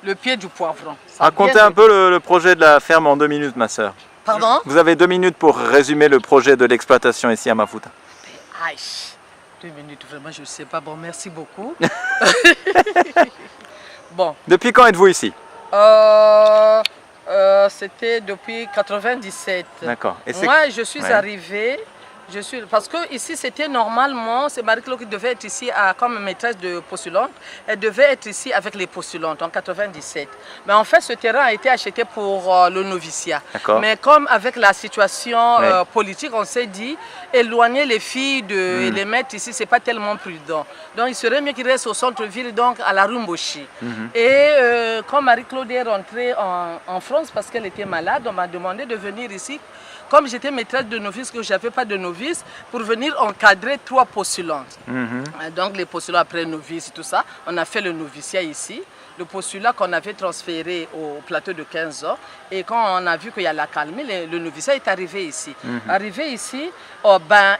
le pied du poivron. Racontez un peu le projet de la ferme en 2 minutes, ma sœur. Pardon? Vous avez 2 minutes pour résumer le projet de l'exploitation ici à Mafuta. Aïe, 2 minutes, vraiment, je ne sais pas. Bon, merci beaucoup. Bon. Depuis quand êtes-vous ici? C'était depuis 97. D'accord. Moi, je suis arrivée, parce que ici, c'était normalement, c'est Marie-Claude qui devait être ici comme maîtresse de postulante. Elle devait être ici avec les postulantes en 97. Mais en fait, ce terrain a été acheté pour le noviciat. Mais comme avec la situation politique, on s'est dit, éloigner les filles et les mettre ici, c'est pas tellement prudent. Donc, il serait mieux qu'ils restent au centre-ville, donc à la Rumboshi. Et quand Marie-Claude est rentrée en France parce qu'elle était malade, on m'a demandé de venir ici. Comme j'étais maîtresse de novice, que je n'avais pas de novice, pour venir encadrer 3 postulantes. Donc les postulants après novice et tout ça, on a fait le noviciat ici. Le postulat qu'on avait transféré au plateau de 15 ans. Et quand on a vu qu'il y a la calmie, le noviciat est arrivé ici. Arrivé ici,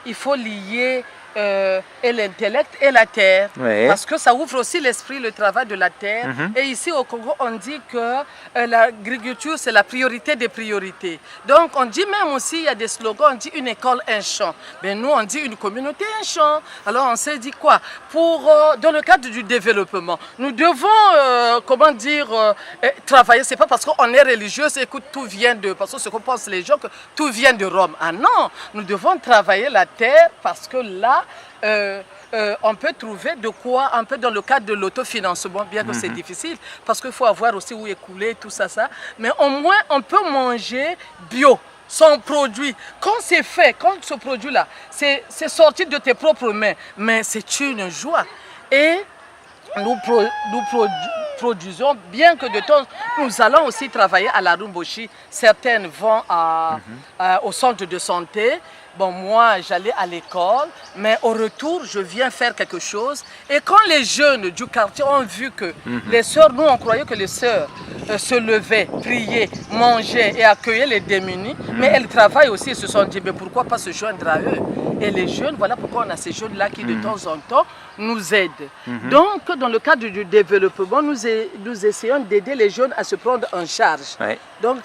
il faut lier et l'intellect et la terre, parce que ça ouvre aussi l'esprit, le travail de la terre. Et ici au Congo, on dit que l'agriculture, c'est la priorité des priorités. Donc on dit même aussi, il y a des slogans, on dit une école, un champ. Mais nous, on dit une communauté, un champ. Alors on s'est dit quoi? Dans le cadre du développement, nous devons, comment dire, travailler. C'est pas parce qu'on est religieux, c'est que tout vient de... Parce que ce qu'on pense les gens, que tout vient de Rome. Ah non, nous devons travailler la terre parce que là, on peut trouver de quoi, un peu dans le cadre de l'autofinancement, bien que c'est difficile, parce qu'il faut avoir aussi où écouler, tout ça, mais au moins on peut manger bio, son produit. Quand c'est fait, quand ce produit-là, c'est sorti de tes propres mains, mais c'est une joie. Et nous produisons, bien que de temps, nous allons aussi travailler à la Rumboshi. Certaines vont au centre de santé. Bon, moi, j'allais à l'école, mais au retour, je viens faire quelque chose. Et quand les jeunes du quartier ont vu que les sœurs, nous, on croyait que les sœurs se levaient, priaient, mangeaient et accueillaient les démunis, mais elles travaillent aussi, ils se sont dit, mais pourquoi pas se joindre à eux? Et les jeunes, voilà pourquoi on a ces jeunes-là qui, de temps en temps, nous aident. Donc, dans le cadre du développement, nous essayons d'aider les jeunes à se prendre en charge. Donc,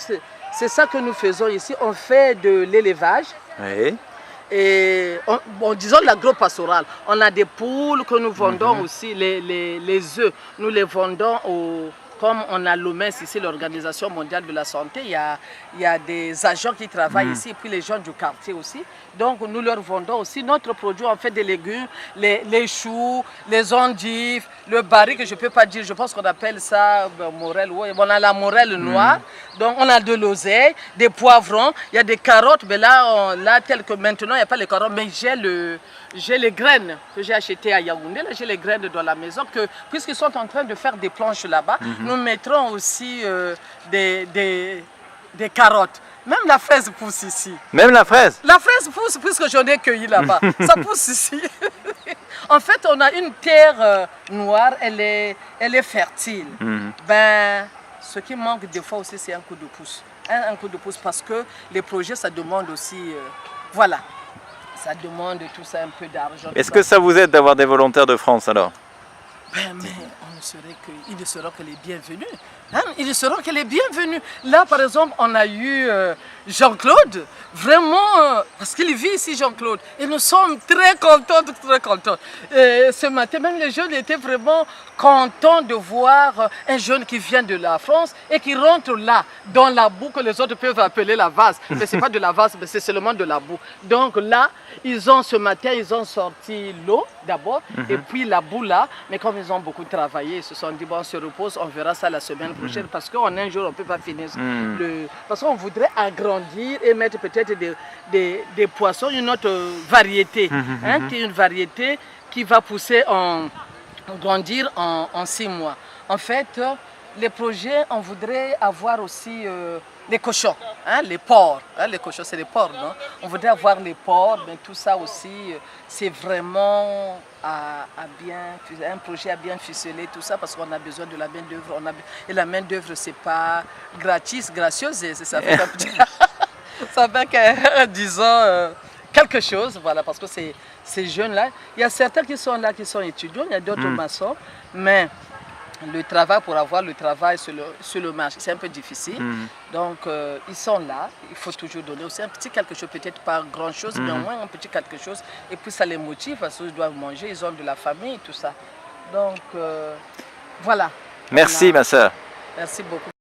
c'est ça que nous faisons ici. On fait de l'élevage. Et disons l'agro-pastoral. On a des poules que nous vendons aussi, les œufs. Nous les vendons comme on a l'OMS ici, l'Organisation mondiale de la santé, il y a des agents qui travaillent ici, et puis les gens du quartier aussi. Donc nous leur vendons aussi notre produit, on fait des légumes, les choux, les endives, le baril que je ne peux pas dire, je pense qu'on appelle ça morelle, on a la morelle noire, donc on a de l'oseille, des poivrons, il y a des carottes, mais là tel que maintenant il n'y a pas les carottes, mais j'ai les graines que j'ai achetées à Yaoundé, là j'ai les graines dans la maison, puisqu'ils sont en train de faire des planches là-bas, nous mettrons aussi des carottes. Même la fraise pousse ici. Même la fraise? La fraise pousse puisque j'en ai cueilli là-bas. Ça pousse ici. En fait, on a une terre noire, elle est fertile. Ce qui manque des fois aussi, c'est un coup de pouce. Un coup de pouce parce que les projets, ça demande aussi... voilà. Ça demande tout ça, un peu d'argent. Est-ce que ça vous aide d'avoir des volontaires de France alors? Mais ils ne seront que les bienvenus. Ils ne seront que les bienvenus. Là, par exemple, on a eu Jean-Claude, vraiment, parce qu'il vit ici, Jean-Claude. Et nous sommes très contents, très contents. Et ce matin, même les jeunes étaient vraiment contents de voir un jeune qui vient de la France et qui rentre là, dans la boue que les autres peuvent appeler la vase. Mais ce n'est pas de la vase, mais c'est seulement de la boue. Donc là, ce matin, ils ont sorti l'eau d'abord, et puis la boue là. Mais comme ils ont beaucoup travaillé, ils se sont dit, bon, on se repose, on verra ça la semaine prochaine, parce qu'en un jour, on ne peut pas finir. Parce qu'on voudrait agrandir et mettre peut-être des poissons, une autre variété, qui est une variété qui va pousser grandir en 6 mois. En fait, les projets, on voudrait avoir aussi les cochons, les porcs. Les cochons, c'est les porcs, non? On voudrait avoir les porcs, mais tout ça aussi, c'est vraiment un projet à bien ficeler, tout ça, parce qu'on a besoin de la main-d'œuvre. Et la main-d'œuvre, c'est pas gratis, gracieuse, ça fait ça fait disons, quelque chose, voilà, parce que ces jeunes-là, il y a certains qui sont là, qui sont étudiants, il y a d'autres maçons, mais le travail, pour avoir le travail sur le marché, c'est un peu difficile. Donc, ils sont là. Il faut toujours donner aussi un petit quelque chose, peut-être pas grand-chose, mais au moins un petit quelque chose. Et puis, ça les motive parce qu'ils doivent manger, ils ont de la famille, tout ça. Donc, voilà. Merci, ma sœur. Merci beaucoup.